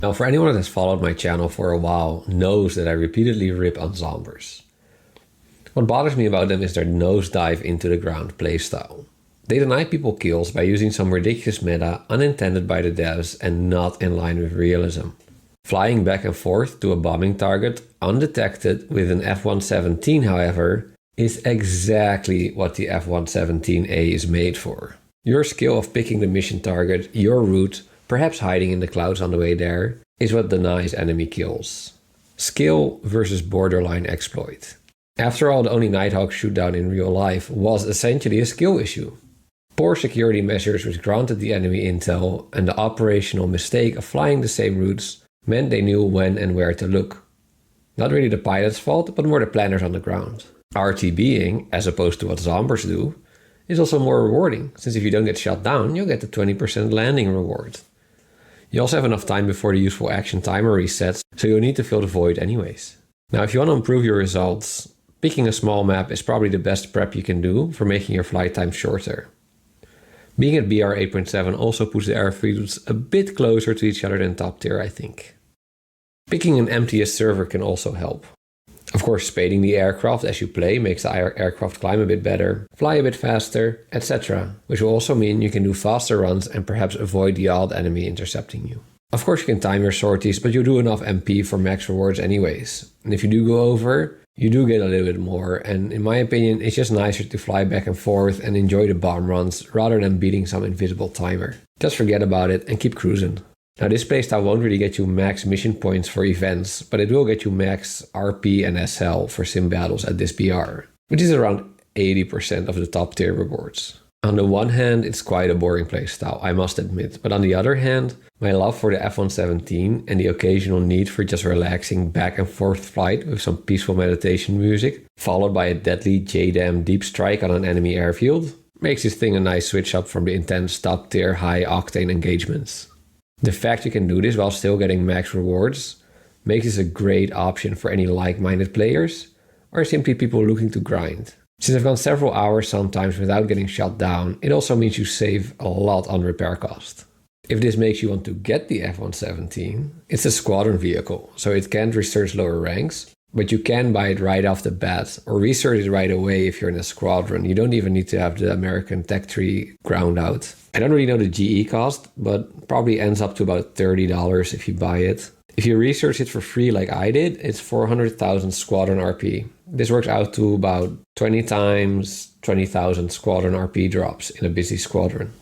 Now, for anyone that has followed my channel for a while knows that I repeatedly rip on Zombers. What bothers me about them is their nosedive into the ground playstyle. They deny people kills by using some ridiculous meta unintended by the devs and not in line with realism. Flying back and forth to a bombing target undetected with an F-117, however, is exactly what the F-117A is made for. Your skill of picking the mission target, your route, perhaps hiding in the clouds on the way there, is what denies enemy kills. Skill versus borderline exploit. After all, the only Nighthawk shootdown in real life was essentially a skill issue. Poor security measures which granted the enemy intel and the operational mistake of flying the same routes meant they knew when and where to look. Not really the pilot's fault, but more the planners on the ground. RTBing, as opposed to what Zombers do, is also more rewarding, since if you don't get shot down, you'll get the 20% landing reward. You also have enough time before the useful action timer resets, so you'll need to fill the void anyways. Now, if you want to improve your results, picking a small map is probably the best prep you can do for making your flight time shorter. Being at BR 8.7 also puts the airfields a bit closer to each other than top tier, I think. Picking an emptiest server can also help. Of course, spading the aircraft as you play makes the aircraft climb a bit better, fly a bit faster, etc. Which will also mean you can do faster runs and perhaps avoid the odd enemy intercepting you. Of course you can time your sorties, but you do enough MP for max rewards anyways. And if you do go over, you do get a little bit more, and in my opinion it's just nicer to fly back and forth and enjoy the bomb runs rather than beating some invisible timer. Just forget about it and keep cruising. Now, this playstyle won't really get you max mission points for events, but it will get you max RP and SL for sim battles at this BR, which is around 80% of the top tier rewards. On the one hand, it's quite a boring playstyle, I must admit, but on the other hand, my love for the F-117 and the occasional need for just relaxing back and forth flight with some peaceful meditation music, followed by a deadly JDAM deep strike on an enemy airfield, makes this thing a nice switch up from the intense top tier high octane engagements. The fact you can do this while still getting max rewards makes this a great option for any like-minded players or simply people looking to grind. Since I've gone several hours sometimes without getting shot down, it also means you save a lot on repair cost. If this makes you want to get the F-117, it's a squadron vehicle, so it can't research lower ranks, but you can buy it right off the bat or research it right away if you're in a squadron. You don't even need to have the American tech tree ground out. I don't really know the GE cost, but probably ends up to about $30 if you buy it. If you research it for free like I did, it's 400,000 squadron RP. This works out to about 20 times 20,000 squadron RP drops in a busy squadron.